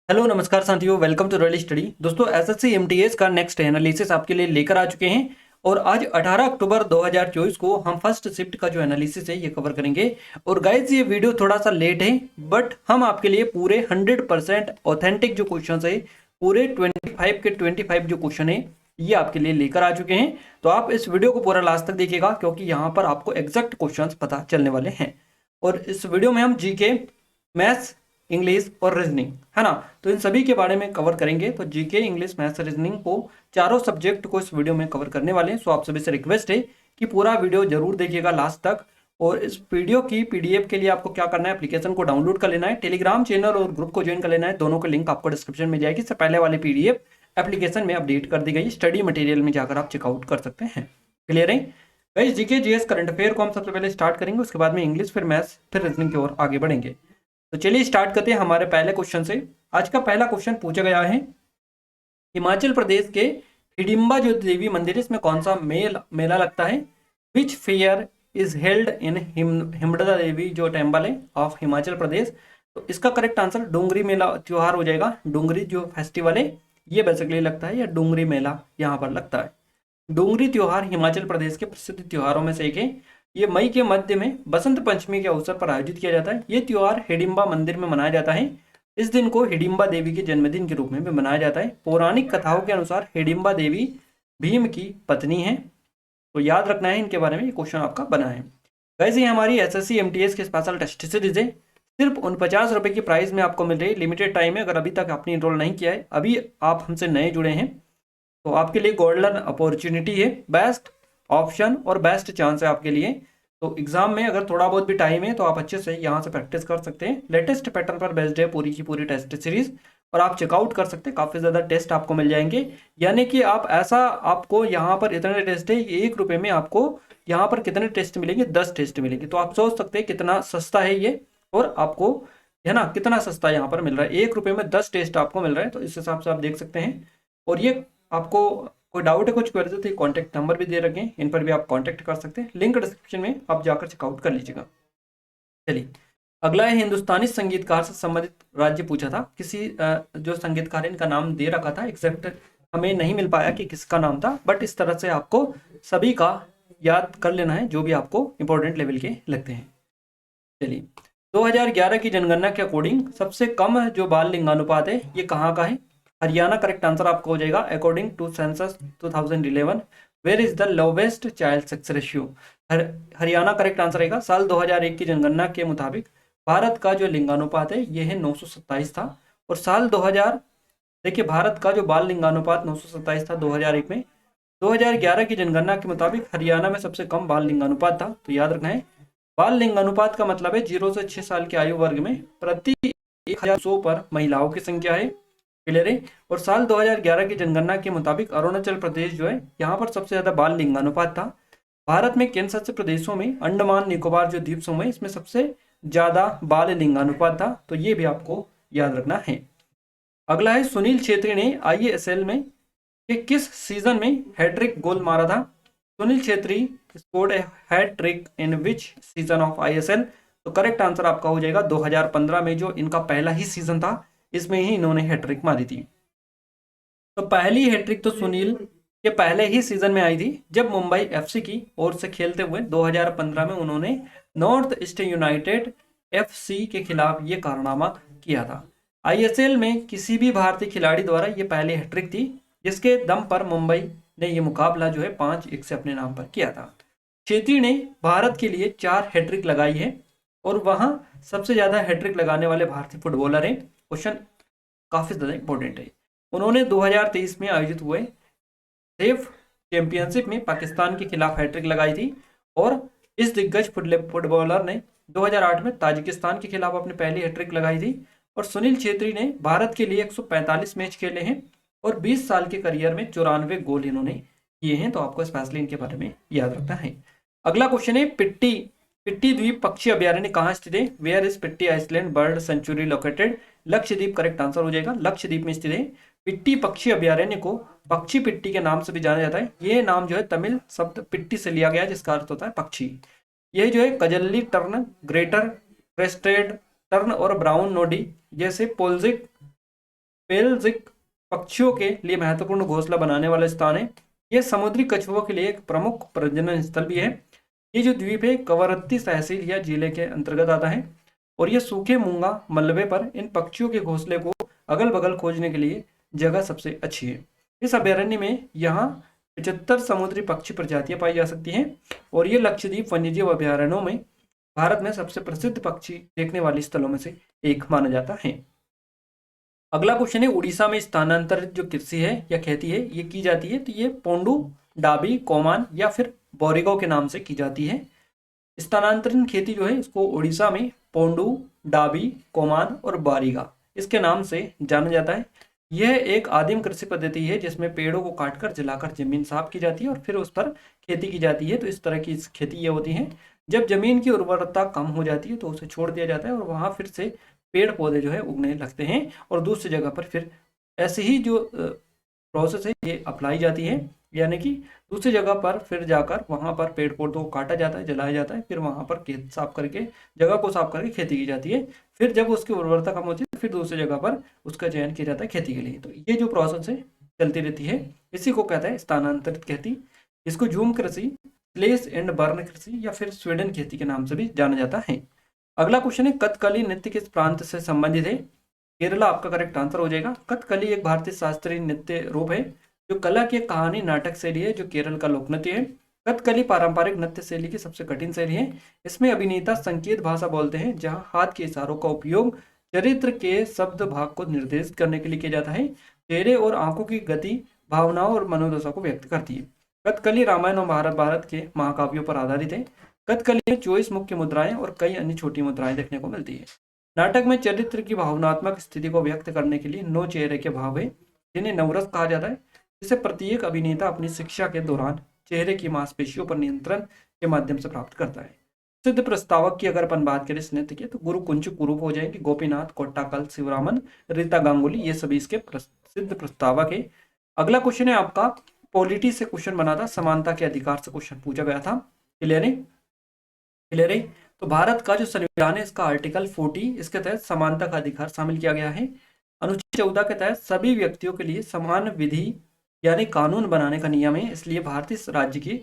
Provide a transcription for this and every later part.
Hello नमस्कार साथियों, welcome to royal study. दोस्तों एसएससी एमटीएस का नेक्स्ट एनालिसिस आपके लिए लेकर आ चुके हैं और आज 18 अक्टूबर 2024 को हम फर्स्ट शिफ्ट का जो एनालिसिस है ये कवर करेंगे। और गाइज ये वीडियो थोड़ा सा लेट है बट हम आपके लिए पूरे 100% ऑथेंटिक जो क्वेश्चन है, पूरे 25 के 25 जो क्वेश्चन है ये आपके लिए लेकर आ चुके हैं। तो आप इस वीडियो को पूरा लास्ट तक देखिएगा क्योंकि यहाँ पर आपको एग्जैक्ट क्वेश्चन पता चलने वाले हैं। और इस वीडियो में हम जीके, मैथ्स, इंग्लिश और रीजनिंग है ना, तो इन सभी के बारे में कवर करेंगे। तो जीके, इंग्लिश, मैथ्स, रीजनिंग को चारों सब्जेक्ट को इस वीडियो में कवर करने वाले हैं। सो आप सभी से रिक्वेस्ट है कि पूरा वीडियो जरूर देखिएगा लास्ट तक। और इस वीडियो की पीडीएफ के लिए आपको क्या करना है, एप्लीकेशन को डाउनलोड कर लेना है, टेलीग्राम चैनल और ग्रुप को ज्वाइन कर लेना है। दोनों का लिंक आपको डिस्क्रिप्शन में जाएगी। इससे पहले वाली पीडीएफ एप्लीकेशन में अपडेट कर दी गई, स्टडी मटेरियल में जाकर आप चेकआउट कर सकते हैं। क्लियर है भाई? जीके, जीएस, करंट अफेयर को हम सबसे पहले स्टार्ट करेंगे, उसके बाद में इंग्लिश, फिर मैथ्स, फिर रीजनिंग की ओर आगे बढ़ेंगे। तो चलिए स्टार्ट करते हैं हमारे पहले क्वेश्चन से। आज का पहला क्वेश्चन पूछा गया है, हिमाचल प्रदेश के हिडिंबा जो देवी मंदिर है इसमें कौन सा मेला लगता है? विच फेयर इज हेल्ड इन हिमडा देवी जो टेम्पल है ऑफ हिमाचल प्रदेश। तो इसका करेक्ट आंसर डोंगरी मेला त्योहार हो जाएगा। डोंगरी जो फेस्टिवल है ये बेसिकली लगता है, या डोंगरी मेला यहाँ पर लगता है। डोंगरी त्योहार हिमाचल प्रदेश के प्रसिद्ध त्योहारों में से एक है। ये मई के मध्य में बसंत पंचमी के अवसर पर आयोजित किया जाता है। ये त्योहार हिडिंबा मंदिर में मनाया जाता है। इस दिन को हिडिंबा देवी के जन्मदिन के रूप में भी मनाया जाता है। पौराणिक कथाओं के अनुसार हिडिंबा देवी भीम की पत्नी है। तो याद रखना है इनके बारे में, ये क्वेश्चन आपका बना है। वैसे ये हमारी एसएससी एमटीएस के स्पेशल टेस्ट सीरीज है। सिर्फ 49 रुपए की प्राइस में आपको मिल रही है, लिमिटेड टाइम है। अगर अभी तक आपने इनरोल नहीं किया है, अभी आप हमसे नए जुड़े हैं, तो आपके लिए गोल्डन अपॉर्चुनिटी है, बेस्ट ऑप्शन और बेस्ट चांस है आपके लिए। तो एग्जाम में अगर थोड़ा बहुत भी टाइम है तो आप अच्छे से यहाँ से प्रैक्टिस कर सकते हैं। लेटेस्ट पैटर्न पर बेस्ड है पूरी की पूरी टेस्ट सीरीज, और आप चेकआउट कर सकते हैं। काफ़ी ज़्यादा टेस्ट आपको मिल जाएंगे। यानी कि आप ऐसा, आपको यहाँ पर इतने टेस्ट है, 1 रुपये में आपको यहाँ पर कितने टेस्ट मिलेंगे? 10 टेस्ट मिलेंगे। तो आप सोच सकते हैं कितना सस्ता है ये, और आपको है ना कितना सस्ता यहाँ पर मिल रहा है। 1 रुपये में 10 टेस्ट आपको मिल रहा है, तो इस हिसाब से आप देख सकते हैं। और ये आपको कोई डाउट है, कुछ क्वेरी तो कॉन्टैक्ट नंबर भी दे रखे हैं, इन पर भी आप कॉन्टैक्ट कर सकते हैं। लिंक डिस्क्रिप्शन में आप जाकर चेकआउट कर लीजिएगा। चलिए अगला है, हिंदुस्तानी संगीतकार से संबंधित राज्य पूछा था। किसी जो संगीतकार है इनका नाम दे रखा था, एग्जैक्ट हमें नहीं मिल पाया कि किसका नाम था, बट इस तरह से आपको सभी का याद कर लेना है जो भी आपको इंपॉर्टेंट लेवल के लगते हैं। चलिए 2011 की जनगणना के अकॉर्डिंग सबसे कम जो बाल लिंगानुपात है ये कहाँ का है? हरियाणा करेक्ट आंसर आपको हो जाएगा। According to census 2011 where is the lowest child sex ratio? Haryana correct answer रहेगा। साल 2001 की जनगणना के मुताबिक भारत का जो लिंगानुपात है ये है 927 था। और साल 2000, देखिए भारत का जो बाल लिंगानुपात 927 था 2001 में। 2011 की जनगणना के मुताबिक हरियाणा में सबसे कम बाल लिंगानुपात था। तो याद रखना है, बाल लिंगानुपात का मतलब है 0 से 6 साल के आयु वर्ग में प्रति 1100 पर महिलाओं की संख्या है। क्लियर है? और साल 2011 की जनगणना के मुताबिक अरुणाचल प्रदेश जो है यहाँ पर सबसे ज्यादा बाल लिंगानुपात था। भारत में केंद्र शासित प्रदेशों में अंडमान निकोबार जो द्वीप समूह है इसमें सबसे ज्यादा बाल लिंगानुपात था। तो ये भी आपको याद रखना है। अगला है, सुनील छेत्री ने आईएसएल में के किस सीजन में हैट्रिक गोल मारा था? Sunil Chhetri scored a hattrick in which season of ISL? तो करेक्ट आंसर आपका हो जाएगा 2015 में, जो इनका पहला ही सीजन था, इसमें ही इन्होंने हैट्रिक मारी थी। तो पहली हैट्रिक तो सुनील के पहले ही सीजन में आई थी, जब मुंबई एफसी की ओर से खेलते हुए 2015 में उन्होंने नॉर्थ ईस्ट यूनाइटेड एफसी के खिलाफ ये कारनामा किया था। आईएसएल में किसी भी भारतीय खिलाड़ी द्वारा ये पहली हैट्रिक थी, जिसके दम पर मुंबई ने ये मुकाबला जो है 5-1 से अपने नाम पर किया था। छेत्री ने भारत के लिए 4 हैट्रिक लगाई है, और वहां सबसे ज्यादा हैट्रिक लगाने वाले भारतीय फुटबॉलर हैं। क्वेश्चन काफी ज्यादा इंपॉर्टेंट है। उन्होंने 2023 में आयोजित हुए सेफ चैंपियनशिप में पाकिस्तान के खिलाफ हैट्रिक लगाई थी, और इस दिग्गज फुटबॉलर ने 2008 में ताजिकिस्तान के खिलाफ अपनी पहली हैट्रिक लगाई थी। और सुनील छेत्री ने भारत के लिए 145 मैच खेले हैं, और 20 साल के करियर में 94 गोल इन्होंने किए हैं। तो आपको स्पेशली इनके बारे में याद रखना है। अगला क्वेश्चन है, पिट्टी पिट्टी द्वीप पक्षी अभ्यारण्य कहाँ स्थित है? Where is Pitti island bird sanctuary located? Lakshadweep correct answer हो जाएगा, लक्षद्वीप में स्थित है। पिट्टी पक्षी अभ्यारण्य को पक्षी पिट्टी के नाम से भी जाना जाता है। ये नाम जो है तमिल शब्द पिट्टी से लिया गया, जिसका अर्थ होता है पक्षी। यह जो है कजल्ली टर्न, ग्रेटर क्रेस्टेड टर्न और ब्राउन नोडी जैसे पोल्जिक पेलजिक पक्षियों के लिए महत्वपूर्ण घोंसला बनाने वाला स्थान है। यह समुद्री कछुओं के लिए एक प्रमुख प्रजनन स्थल भी है। ये जो द्वीप है कवरत्ती तहसील या जिले के अंतर्गत आता है और ये सूखे मूंगा मलबे पर इन पक्षियों के घोंसले को अगल बगल खोजने के लिए जगह सबसे अच्छी है। इस अभयारण्य में यहाँ 75 समुद्री पक्षी प्रजातियां पाई जा सकती हैं और ये लक्षद्वीप वन्यजीव अभयारण्यों में भारत में सबसे प्रसिद्ध पक्षी देखने वाले स्थलों में से एक माना जाता है। अगला क्वेश्चन है, उड़ीसा में स्थानांतरित जो कृषि है या खेती है ये की जाती है, तो ये पोंडू, डाबी, कोमान या फिर बोरेगांव के नाम से की जाती है। स्थानांतरण खेती जो है इसको उड़ीसा में पोंडू, डाबी, कोमान और बारीगा इसके नाम से जाना जाता है। यह एक आदिम कृषि पद्धति है जिसमें पेड़ों को काटकर जलाकर जमीन साफ की जाती है और फिर उस पर खेती की जाती है। तो इस तरह की खेती ये होती है। जब जमीन की उर्वरता कम हो जाती है तो उसे छोड़ दिया जाता है और वहां फिर से पेड़ पौधे जो है उगने लगते हैं और दूसरी जगह पर फिर ऐसे ही जो प्रोसेस है ये अप्लाई जाती है, यानी कि दूसरी जगह पर फिर जाकर वहां पर पेड़ पौधों को काटा जाता है, जलाया जाता है, फिर वहां पर खेत साफ करके जगह को साफ करके खेती की जाती है। फिर जब उसकी उर्वरता कम होती है फिर दूसरी जगह पर उसका चयन किया जाता है खेती के लिए। तो ये जो प्रोसेस है चलती रहती है, इसी को कहता है स्थानांतरित खेती। इसको झूम कृषि, स्लेश एंड बर्न कृषि या फिर स्वीडन खेती के नाम से भी जाना जाता है। अगला क्वेश्चन है, कथकली नृत्य किस प्रांत से संबंधित है? केरला आपका करेक्ट आंसर हो जाएगा। कथकली एक भारतीय शास्त्रीय नृत्य रूप है जो कला की कहानी नाटक शैली है जो केरल का लोक नृत्य है। कथकली पारंपरिक नृत्य शैली की सबसे कठिन शैली है। इसमें अभिनेता संकेत भाषा बोलते हैं जहां हाथ के इशारों का उपयोग चरित्र के शब्द भाग को निर्देशित करने के लिए किया जाता है। चेहरे और आंखों की गति भावनाओं और मनोदशा को व्यक्त करती है। कथकली रामायण और महाभारत के महाकाव्यों पर आधारित है। कथकली में 24 मुख्य मुद्राएं और कई अन्य छोटी मुद्राएं देखने को मिलती है। नाटक में चरित्र की भावनात्मक स्थिति को व्यक्त करने के लिए 9 चेहरे के भाव है जिन्हें नवरस कहा जाता है, जिसे प्रत्येक अभिनेता अपनी शिक्षा के दौरान चेहरे की मांसपेशियों पर नियंत्रण के माध्यम से प्राप्त करता है। सिद्ध प्रस्तावक की अगर अपन बात करें इस नृत्य की तो गुरु कुंचु कुरूप हो जाएंगे, गोपीनाथ, कोट्टाकल, शिवरामन, रीता गांगुली, ये सभी इसके सिद्ध प्रस्तावक है। अगला क्वेश्चन है आपका, पॉलिटी से क्वेश्चन बना था, समानता के अधिकार से क्वेश्चन पूछा गया था। क्लियर है? क्लियर है? तो भारत का जो संविधान है इसका आर्टिकल 40 इसके तहत समानता का अधिकार शामिल किया गया है। अनुच्छेद 14 के तहत सभी व्यक्तियों के लिए समान विधि यानी कानून बनाने का नियम है। इसलिए भारतीय राज्य की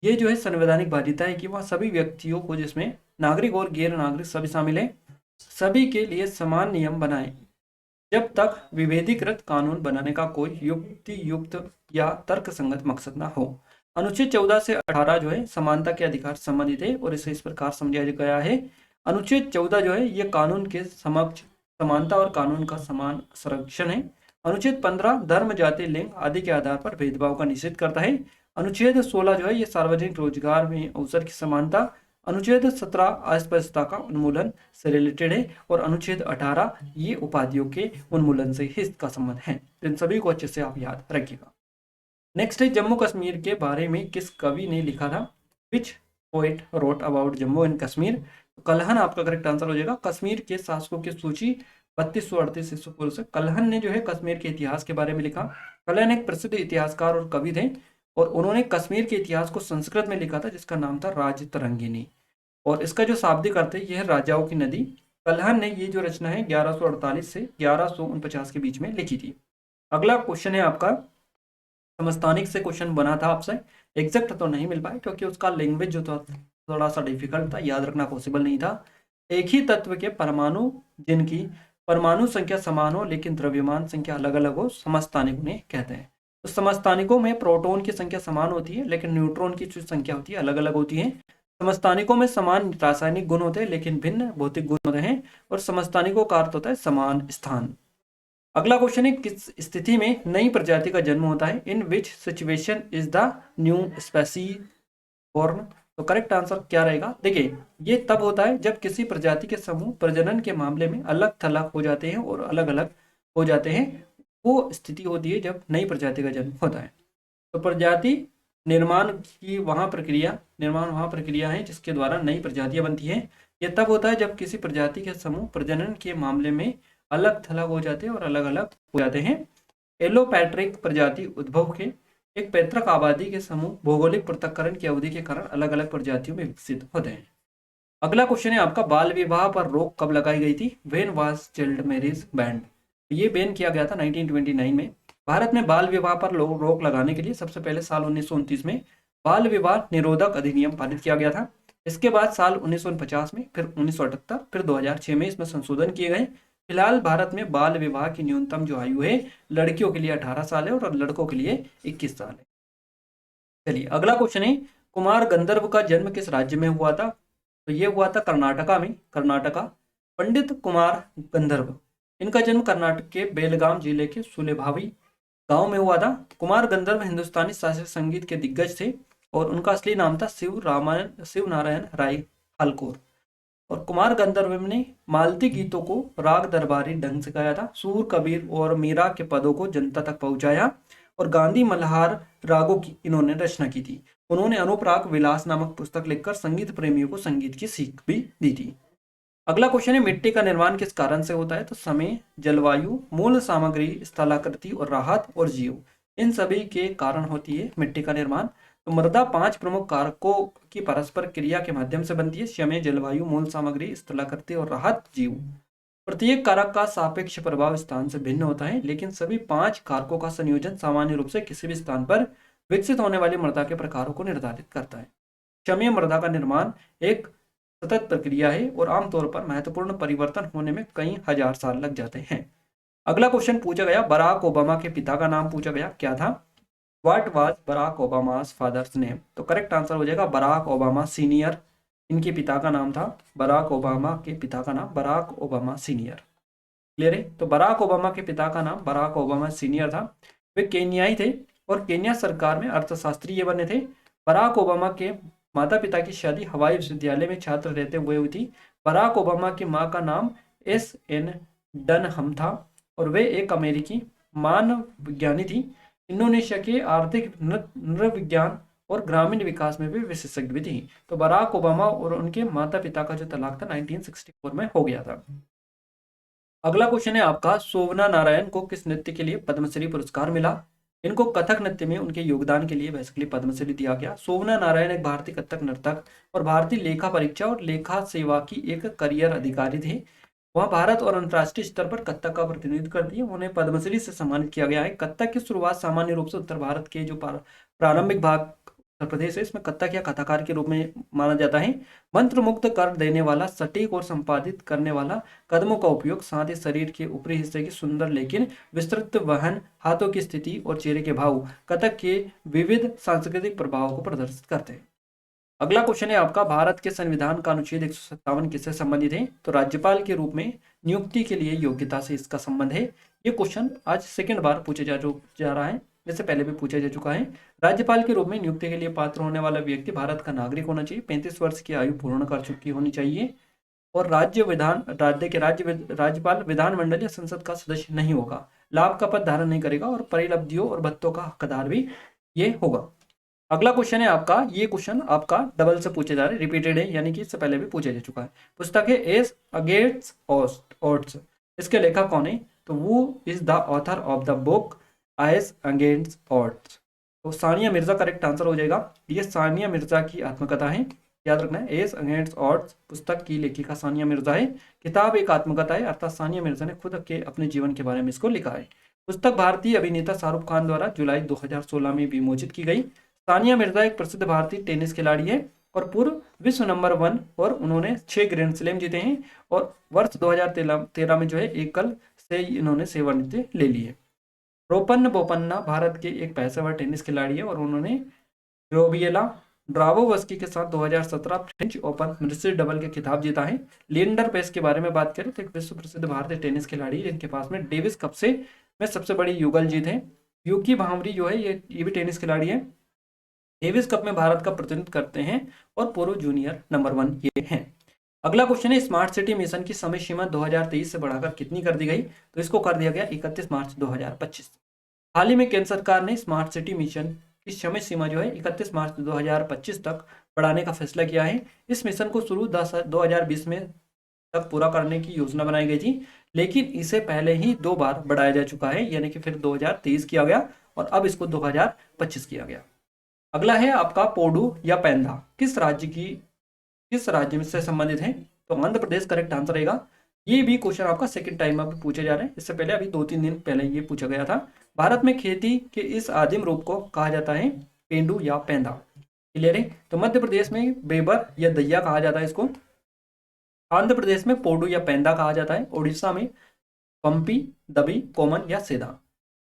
ये जो है संवैधानिक बाध्यता है कि वह सभी व्यक्तियों को, जिसमें नागरिक और गैर नागरिक सभी शामिल है, सभी के लिए समान नियम बनाए जब तक विभेदीकृत कानून बनाने का कोई युक्त या तर्कसंगत मकसद ना हो। अनुच्छेद 14 से 18 जो है समानता के अधिकार से संबंधित है और इसे इस प्रकार समझा गया है। अनुच्छेद 14 जो है ये कानून के समक्ष समानता और कानून का समान संरक्षण है। अनुच्छेद 15 धर्म, जाति, लिंग आदि के आधार पर भेदभाव का निषेध करता है। अनुच्छेद 16 जो है ये सार्वजनिक रोजगार में अवसर की समानता। अनुच्छेद 17 अस्पृश्यता का उन्मूलन से रिलेटेड है और अनुच्छेद 18 ये उपाधियों के उन्मूलन से ही इसका संबंध है। इन सभी को अच्छे से आप याद रखिएगा। नेक्स्ट है, जम्मू कश्मीर के बारे में किस कवि ने लिखा था? Which poet wrote about Jammu and Kashmir? Kalhana आपका करेक्ट आंसर हो जाएगा। कश्मीर के शासकों की सूची 3238 ईस्वी पूर्व से। कल्हन ने जो है कश्मीर के इतिहास के बारे में लिखा। कल्हन एक प्रसिद्ध इतिहासकार और कवि थे और उन्होंने कश्मीर के इतिहास को संस्कृत में लिखा था जिसका नाम था राजतरंगिनी और इसका जो शाब्दिक अर्थ है यह है राजाओं की नदी। कल्हन ने ये जो रचना है 1148 से 1149 के बीच में लिखी थी। अगला क्वेश्चन है आपका, समस्थानिक से क्वेश्चन बना था आपसे, एग्जैक्ट तो नहीं मिल पाया क्योंकि उसका लैंग्वेज जो था थोड़ा सा डिफिकल्ट था, याद रखना पॉसिबल नहीं था। एक ही तत्व के परमाणु जिनकी परमाणु संख्या समान हो लेकिन द्रव्यमान संख्या अलग अलग हो, समस्थानिक उन्हें कहते हैं। तो समस्थानिकों में प्रोटॉन की संख्या समान होती है लेकिन न्यूट्रॉन की जो संख्या होती है अलग अलग होती है। समस्थानिकों में समान रासायनिक गुण होते हैं लेकिन भिन्न भौतिक गुण होते हैं और समस्थानिकों का अर्थ होता है समान स्थान। अगला क्वेश्चन है, किस स्थिति में नई प्रजाति का जन्म होता है? In which situation is the new species born? तो करेक्ट आंसर क्या रहेगा? देखिए, ये तब होता है जब किसी प्रजाति के समूह प्रजनन के मामले में अलग थलग हो जाते हैं और अलग अलग हो जाते हैं। वो स्थिति होती है जब नई प्रजाति का जन्म होता है। तो प्रजाति निर्माण वहाँ प्रक्रिया है जिसके द्वारा नई प्रजातियां बनती हैं। यह तब होता है जब किसी प्रजाति के समूह प्रजनन के मामले में अलग थलग हो जाते हैं और अलग अलग हो जाते हैं। एलोपैट्रिक प्रजाति उद्भव के एक पैतृक आबादी के समूह भौगोलिक पृथक्करण की अवधि के कारण अलग अलग प्रजातियों में विकसित होते हैं। अगला क्वेश्चन है आपका, बाल विवाह पर रोक कब लगाई गई थी? When was child marriage band? ये बैन किया गया था 1929 में। भारत में बाल विवाह पर रोक लगाने के लिए सबसे पहले साल 1929 में बाल विवाह निरोधक अधिनियम पारित किया गया था। इसके बाद साल 1950 में, फिर 1978, फिर 2006 में इसमें संशोधन किए गए। फिलहाल भारत में बाल विवाह की न्यूनतम जो आयु है लड़कियों के लिए 18 साल है और लड़कों के लिए 21 साल है। चलिए अगला क्वेश्चन है, कुमार गंधर्व का जन्म किस राज्य में हुआ था? तो ये हुआ था कर्नाटका में, कर्नाटका। पंडित कुमार गंधर्व, इनका जन्म कर्नाटक के बेलगाम जिले के सुलेभावी गांव में हुआ था। कुमार गंधर्व हिंदुस्तानी शास्त्रीय संगीत के दिग्गज थे और उनका असली नाम था शिव नारायण राय हालकोर। और कुमार गंधर्व ने मालती गीतों को राग दरबारी ढंग से गाया था, सूर, कबीर और मीरा के पदों को जनता तक पहुंचाया और गांधी मल्हार रागों की इन्होंने रचना की थी। उन्होंने अनुप्राग विलास नामक पुस्तक लिखकर संगीत प्रेमियों को संगीत की सीख भी दी थी। अगला क्वेश्चन है, मिट्टी का निर्माण किस कारण से होता है? तो समय, जलवायु, मूल सामग्री, स्थलाकृति और राहत और जीव, इन सभी के कारण होती है मिट्टी का निर्माण। तो मृदा 5 प्रमुख कारकों की परस्पर क्रिया के माध्यम से बनती है: समय, जलवायु, मूल सामग्री, स्थलाकृति और राहत, जीव। प्रत्येक कारक का सापेक्ष प्रभाव स्थान से भिन्न होता है, लेकिन सभी 5 कारकों का संयोजन सामान्य रूप से किसी भी स्थान पर विकसित होने वाली मृदा के प्रकारों को निर्धारित करता है। क्षमीय मृदा का निर्माण एक सतत प्रक्रिया है और आमतौर पर महत्वपूर्ण परिवर्तन होने में कई हजार साल लग जाते हैं। अगला क्वेश्चन पूछा गया, बराक ओबामा के पिता का नाम पूछा गया, क्या था? What was Barack Obama's father's name? तो करेक्ट आंसर हो जाएगा बराक ओबामा सीनियर। इनके पिता का नाम था, बराक ओबामा के पिता का नाम बराक ओबामा सीनियर। क्लियर है? तो बराक ओबामा के पिता का नाम बराक ओबामा सीनियर था। वे केन्याई थे और केन्या सरकार में अर्थशास्त्री बने थे। बराक ओबामा के माता पिता की शादी हवाई विश्वविद्यालय में छात्र रहते हुए हुई थी। बराक ओबामा की माँ का नाम S.N. डनहम था और वे एक अमेरिकी मानव विज्ञानी थी। इंडोनेशिया के आर्थिक, नृविज्ञान और ग्रामीण विकास में भी विशेषज्ञ भी थी। तो बराक ओबामा और उनके माता पिता का जो तलाक था 1964 में हो गया था। अगला क्वेश्चन है आपका, शोभना नारायण को किस नृत्य के लिए पद्मश्री पुरस्कार मिला? इनको कथक नृत्य में उनके योगदान के लिए बेसिकली पद्मश्री दिया गया। शोभना नारायण एक भारतीय कथक नर्तक और भारतीय लेखा परीक्षा और लेखा सेवा की एक करियर अधिकारी थे। वह भारत और अंतर्राष्ट्रीय स्तर पर कथक का प्रतिनिधित्व करती है। उन्हें पद्मश्री से सम्मानित किया गया है। कथक की शुरुआत सामान्य रूप से उत्तर भारत के जो प्रारंभिक भाग उत्तर प्रदेश है, इसमें कथक या कथाकार के रूप में माना जाता है। मंत्र मुक्त कर देने वाला, सटीक और संपादित करने वाला कदमों का उपयोग, साथ ही शरीर के ऊपरी हिस्से की सुंदर लेकिन विस्तृत वहन, हाथों की स्थिति और चेहरे के भाव कथक के विविध सांस्कृतिक प्रभावों को प्रदर्शित करते हैं। अगला क्वेश्चन है आपका, भारत के संविधान का अनुच्छेद 157 किससे संबंधित है? तो राज्यपाल के रूप में नियुक्ति के लिए योग्यता से इसका संबंध है। ये क्वेश्चन आज सेकंड बार पूछे जा रहा है, इससे पहले भी पूछा जा चुका है। राज्यपाल के रूप में नियुक्ति के लिए पात्र होने वाला व्यक्ति भारत का नागरिक होना चाहिए, 35 वर्ष की आयु पूर्ण कर चुकी होनी चाहिए और राज्यपाल विधानमंडल या संसद का सदस्य नहीं होगा, लाभ का पद धारण नहीं करेगा और परिलब्धियों और भत्तों का हकदार भी ये होगा। अगला क्वेश्चन है आपका, ये क्वेश्चन आपका डबल से पूछे जा रहे, रिपीटेड है, यानी कि इससे पहले भी पूछा जा चुका है। पुस्तक है एस अगेंस्ट ऑड्स, इसके लेखक कौन है? तो वो is the author of the book S against odds. तो सानिया मिर्जा करेक्ट आंसर हो जाएगा। ये सानिया मिर्जा की आत्मकथा है, याद रखना है। एस अगेंस्ट ऑड्स पुस्तक की लेखिका सानिया मिर्जा है। किताब एक आत्मकथा है, अर्थात सानिया मिर्जा ने खुद के अपने जीवन के बारे में इसको लिखा है। पुस्तक भारतीय अभिनेता शाहरुख खान द्वारा जुलाई 2016 में विमोचित की गई। सानिया मिर्जा एक प्रसिद्ध भारतीय टेनिस खिलाड़ी है और पूर्व विश्व नंबर 1 और उन्होंने 6 ग्रैंड स्लैम जीते हैं और वर्ष 2013 में जो है एकल से इन्होंने सेवानिवृत्ति ले ली है। रोपन बोपन्ना भारत के एक पेशेवर टेनिस खिलाड़ी है और उन्होंने रोबिएला ड्रावोवस्की के साथ 2017 फ्रेंच ओपन मिश्रित डबल के खिताब जीता है। लिएंडर पेस के बारे में बात करें तो एक विश्व प्रसिद्ध भारतीय टेनिस खिलाड़ी है जिनके पास में डेविस कप से में सबसे बड़ी युगल जीत है। यूकी भांवरी जो है ये भी टेनिस खिलाड़ी है, डेविस कप में भारत का प्रतिनिधित्व करते हैं और पूर्व जूनियर नंबर 1 ये हैं। अगला क्वेश्चन है, स्मार्ट सिटी मिशन की समय सीमा 2023 से बढ़ाकर कितनी कर दी गई? तो इसको कर दिया गया 31 मार्च 2025। हाल ही में केंद्र सरकार ने स्मार्ट सिटी मिशन की समय सीमा जो है 31 मार्च 2025 तक बढ़ाने का फैसला किया है। इस मिशन को शुरू 2020 में तक पूरा करने की योजना बनाई गई थी, लेकिन इसे पहले ही 2 बार बढ़ाया जा चुका है, यानी कि फिर 2023 किया गया और अब इसको 2025 किया गया। अगला है आपका पोडू या पेंधा किस राज्य से संबंधित है? तो आंध्र प्रदेश करेक्ट आंसर रहेगा। ये भी क्वेश्चन आपका सेकंड टाइम अब पूछा जा रहा है, इससे पहले अभी 2-3 दिन पहले ये पूछा गया था। भारत में खेती के इस आदिम रूप को कहा जाता है पेंडू या पेंदा। क्लियर है? तो मध्य प्रदेश में बेबर या दैया कहा जाता है इसको, आंध्र प्रदेश में पोडू या पेंदा कहा जाता है, उड़ीसा में पंपी, दबी, कोमन या सेदा।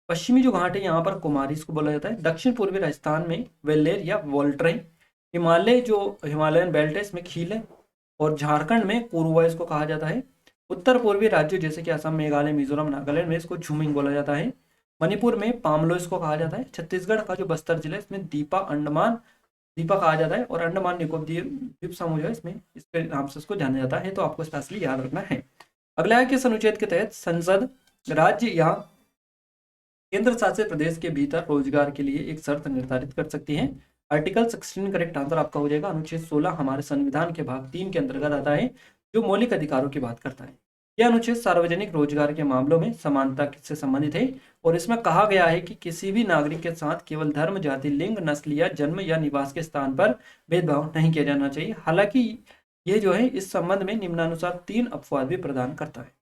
पश्चिमी जो घाट है यहाँ पर कुमारी इसको बोला जाता है। दक्षिण पूर्वी राजस्थान में वेल्लेर या वोल्ट्रे। हिमालय जो हिमालयन बेल्ट है इसमें खील है। और झारखंड में कोरुआ इसको कहा जाता है। उत्तर पूर्वी राज्यों जैसे कि असम, मेघालय, मिजोरम, नागालैंड में इसको झूमिंग बोला जाता है। मणिपुर में पामलो इसको कहा जाता है। छत्तीसगढ़ का जो बस्तर जिला है इसमें दीपा कहा जाता है। और अंडमान निकोबार द्वीप समूह जो है इसमें इसके नाम से इसको जाना जाता है, तो आपको स्पेशली याद रखना है। अगला है किस अनुच्छेद के तहत संसद राज्य या केंद्र शासित प्रदेश के भीतर रोजगार के लिए एक शर्त निर्धारित कर सकती है? आर्टिकल 16 करेक्ट आंसर आपका हो जाएगा। अनुच्छेद 16 हमारे संविधान के भाग 3 के अंतर्गत आता है, जो मौलिक अधिकारों की बात करता है। यह अनुच्छेद सार्वजनिक रोजगार के मामलों में समानता से संबंधित है और इसमें कहा गया है कि किसी भी नागरिक के साथ केवल धर्म, जाति, लिंग, नस्ल या जन्म या निवास के स्थान पर भेदभाव नहीं किया जाना चाहिए। हालांकि ये जो है इस संबंध में निम्नानुसार 3 अपवाद भी प्रदान करता है।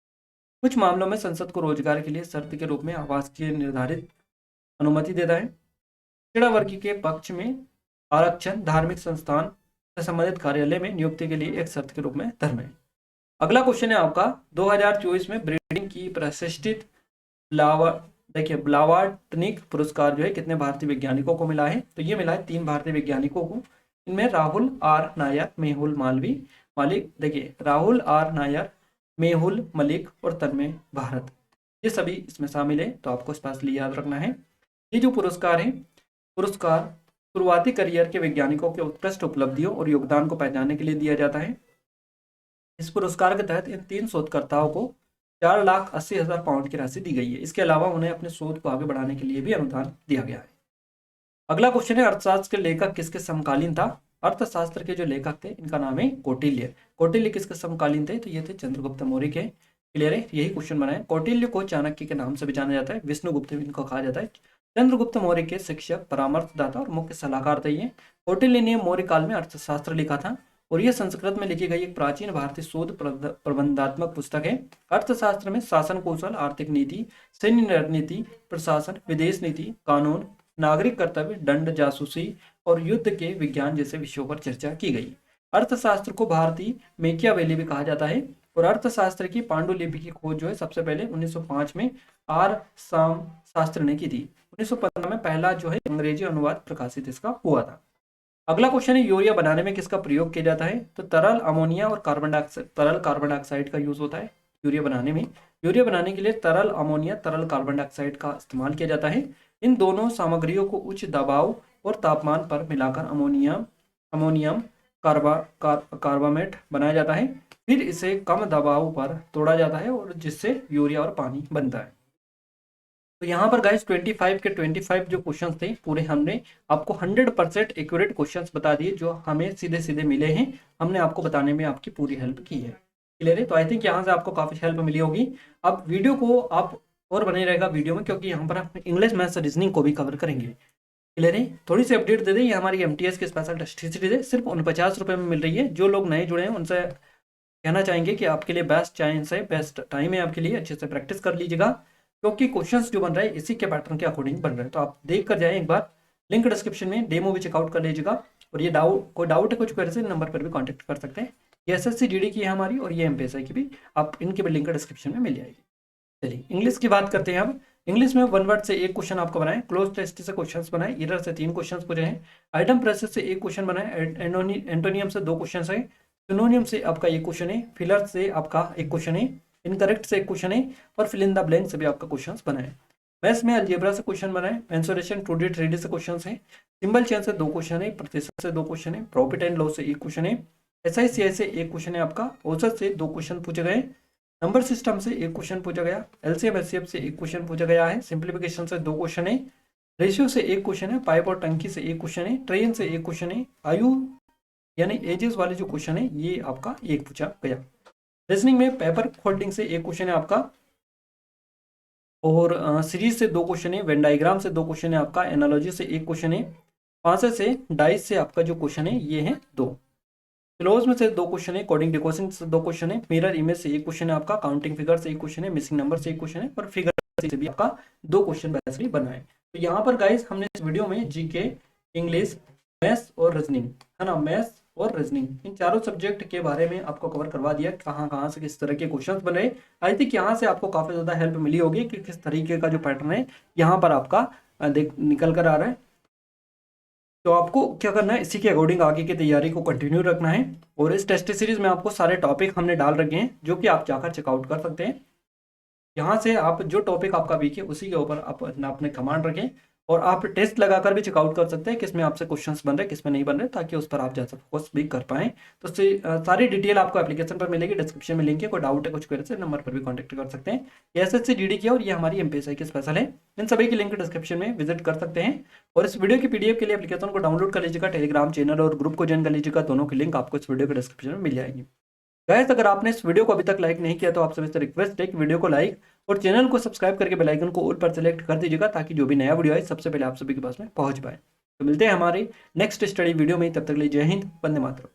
कुछ मामलों में संसद को रोजगार के लिए शर्त के रूप में आवास की निर्धारित अनुमति देता है। पिछड़ा वर्ग के पक्ष में आरक्षण धार्मिक संस्थान से संबंधित कार्यालय में नियुक्ति के लिए एक शर्त के रूप में धर्म है। अगला क्वेश्चन है आपका 2024 में ब्रीडिंग की प्रतिष्ठित ब्लावार्टनिक पुरस्कार जो है कितने भारतीय वैज्ञानिकों को मिला है? तो ये मिला है 3 भारतीय वैज्ञानिकों को। इनमें राहुल आर नायर, मेहुल मालिक, देखिए राहुल आर नायर, मेहुल मलिक और तन्मय भारत, ये सभी इसमें शामिल है, तो आपको स्पेशली याद रखना है। ये जो पुरस्कार है, पुरस्कार शुरुआती करियर के वैज्ञानिकों के उत्कृष्ट उपलब्धियों और योगदान को पहचानने के लिए दिया जाता है। इस पुरस्कार के तहत इन 3 शोधकर्ताओं को 4,80,000 पाउंड की राशि दी गई है। इसके अलावा उन्हें अपने शोध को आगे बढ़ाने के लिए भी अनुदान दिया गया है। अगला क्वेश्चन है अर्थशास्त्र के लेखक किसके समकालीन था? अर्थशास्त्र के जो लेखक थे इनका नाम है कौटिल्य। कौटिल्य किसके समकालीन थे? तो ये थे चंद्रगुप्त मौर्य के। क्लियर है? यही क्वेश्चन बना है। कौटिल्य को चाणक्य के नाम से भी जाना जाता है, विष्णुगुप्त इनको कहा जाता है। चंद्रगुप्त मौर्य के शिक्षक, परामर्शदाता और मुख्य सलाहकार थे ये। कौटिल्य ने मौर्य काल में अर्थशास्त्र लिखा था और यह संस्कृत में लिखी गई एक प्राचीन भारतीय शोध प्रबंधात्मक पुस्तक है। अर्थशास्त्र में शासन कौशल, आर्थिक नीति, सैन्य रणनीति, प्रशासन, विदेश नीति, कानून, नागरिक कर्तव्य, दंड, जासूसी और युद्ध के विज्ञान जैसे विषयों पर चर्चा की गई। अर्थशास्त्र को भारतीय मैकियावेली भी कहा जाता है और अर्थशास्त्र की पांडुलिपि की खोज जो है सबसे पहले 1905 में आर साम शास्त्र ने की थी। 1915 में पहला जो है अंग्रेजी अनुवाद प्रकाशित इसका हुआ था। अगला क्वेश्चन है यूरिया बनाने में किसका प्रयोग किया जाता है? तो तरल अमोनिया और तरल कार्बन डाइऑक्साइड का यूज होता है यूरिया बनाने में। यूरिया बनाने के लिए तरल अमोनिया, तरल कार्बन डाइऑक्साइड का इस्तेमाल किया जाता है। इन दोनों सामग्रियों को उच्च दबाव और तापमान पर मिलाकर अमोनियम कार्बामेट बनाया जाता है। फिर इसे कम दबाव पर तोड़ा जाता है और जिससे यूरिया और पानी बनता है। तो यहाँ पर गाइस 25 के 25 जो क्वेश्चंस थे पूरे हमने आपको 100% एक्यूरेट क्वेश्चंस बता दिए, जो हमें सीधे सीधे मिले हैं। हमने आपको बताने में आपकी पूरी हेल्प की है। क्लियर है? तो आई थिंक यहाँ से आपको काफी हेल्प मिली होगी। अब वीडियो को आप और बने रहेगा वीडियो में, क्योंकि यहाँ पर आप इंग्लिश, मैथ्स, रीजनिंग को भी कवर करेंगे। क्लियर है? थोड़ी सी अपडेट दे दें, ये हमारी MTS की स्पेशल टेस्ट सीरीज है, सिर्फ 49 रुपये में मिल रही है। जो लोग नए जुड़े हैं उनसे कहना चाहेंगे कि आपके लिए बेस्ट चांस है, बेस्ट टाइम है आपके लिए, अच्छे से प्रैक्टिस कर लीजिएगा, क्योंकि क्वेश्चंस जो बन रहा है इसी के पैटर्न के अकॉर्डिंग बन रहा है। तो आप देख कर जाएं एक बार, लिंक डिस्क्रिप्शन में डेमो भी चेकआउट कर लीजिएगा। और ये कोई डाउट है कुछ क्वेरी से नंबर पर भी कांटेक्ट कर सकते हैं। ये SSC GD की है हमारी और ये MPSI की भी, आप इनकी भी लिंक डिस्क्रिप्शन में मिल जाएगी। चलिए इंग्लिश की बात करते हैं। अब इंग्लिश में 1 वर्ड से एक क्वेश्चन आपको बनाए, क्लोज टेस्ट से क्वेश्चंस बनाए, इरर से 3 क्वेश्चंस पूछे हैं, आइटम प्रेसेस से 1 क्वेश्चन बनाए, एंटोनियम से 2 क्वेश्चन है, सिनोनियम से आपका 1 क्वेश्चन है, फिलर से आपका 1 क्वेश्चन है, इनकरेक्ट से 1 क्वेश्चन है और फिल इन द ब्लैंक से भी आपका क्वेश्चंस बनाए। मैथ्स में अलजेब्रा से क्वेश्चन बनाए, मेंसुरेशन 2D 3D से क्वेश्चंस है, सिंबल चेन से 2 क्वेश्चन है, प्रतिशत से 2 क्वेश्चन है, प्रॉफिट एंड लॉस से 1 क्वेश्चन है, SICI से 1 क्वेश्चन है आपका, औसत से 2 क्वेश्चन पूछे गए, नंबर सिस्टम से 1 क्वेश्चन पूछा गया, LCM HCF से 1 क्वेश्चन पूछा गया है, सिंप्लीफिकेशन से 2 क्वेश्चन है, रेशियो से 1 क्वेश्चन है, पाइप और टंकी से 1 क्वेश्चन है, ट्रेन से 1 क्वेश्चन है, आयु यानी एजेस वाले जो क्वेश्चन है ये आपका 1 पूछा गया। रीजनिंग में पेपर फोल्डिंग से 1 क्वेश्चन है आपका और सीरीज से 2 क्वेश्चन है, वेन डायग्राम से 2 क्वेश्चन है आपका, एनालॉजी से 1 क्वेश्चन है, पांचे से डाइस से आपका जो क्वेश्चन है ये है 2। क्लोज में से 2 क्वेश्चन है, कोडिंग डिकोडिंग से 2 क्वेश्चन है, मिरर इमेज से 1 क्वेश्चन है आपका, काउंटिंग फिगर से 1 क्वेश्चन है, मिसिंग नंबर से 1 क्वेश्चन है और फिगर से भी आपका 2 क्वेश्चन बेसिकली बना है। तो यहाँ पर गाइस हमने इस वीडियो में जीके, इंग्लिश, मैथ्स और रीजनिंग, है ना, मैथ्स और रीजनिंग, इन चारों सब्जेक्ट के बारे में आपको कवर करवा दिया, कहाँ कहाँ से किस तरह के क्वेश्चंस बने। आई थिंक यहाँ से आपको काफी ज्यादा हेल्प मिली होगी कि किस तरीके का जो पैटर्न है यहाँ पर आपका देख निकल कर आ रहा है। तो आपको क्या करना है, इसी के अकॉर्डिंग आगे की तैयारी को कंटिन्यू रखना है। और इस टेस्ट सीरीज में आपको सारे टॉपिक हमने डाल रखे हैं जो कि आप जाकर चेकआउट कर सकते हैं। यहाँ से आप जो टॉपिक आपका वीक है उसी के ऊपर आप अपने कमांड रखें और आप टेस्ट लगाकर भी चेकआउट कर सकते हैं किसमें आपसे क्वेश्चंस बन रहे हैं किसमें नहीं बन रहे, ताकि उस पर आप जैसा फोकस भी कर पाएं। तो सारी डिटेल आपको एप्लीकेशन पर मिलेगी, डिस्क्रिप्शन में लिंक है, कोई डाउट है कुछ क्वेरी से नंबर पर भी कॉन्टैक्ट कर सकते हैं। ये एसएससी जीडी की और ये हमारी एमपीएससी की स्पेशल है, इन सभी की लिंक डिस्क्रिप्शन में विजिट कर सकते हैं। और इस वीडियो की पीडीएफ के लिए एप्लीकेशन को डाउनलोड कर लीजिएगा, टेलीग्राम चैनल और ग्रुप को ज्वाइन कर लीजिएगा, दोनों की लिंक आपको इस वीडियो के डिस्क्रिप्शन में मिल जाएगी। गाइस अगर आपने इस वीडियो को अभी तक लाइक नहीं किया तो आपसे मिस्टर रिक्वेस्ट है कि वीडियो को लाइक और चैनल को सब्सक्राइब करके बेल आइकन को ऑल पर सेलेक्ट कर दीजिएगा, ताकि जो भी नया वीडियो आए सबसे पहले आप सभी के पास में पहुंच पाए। तो मिलते हैं हमारी नेक्स्ट स्टडी वीडियो में, तब तक के लिए जय हिंद, वंदे मातरम।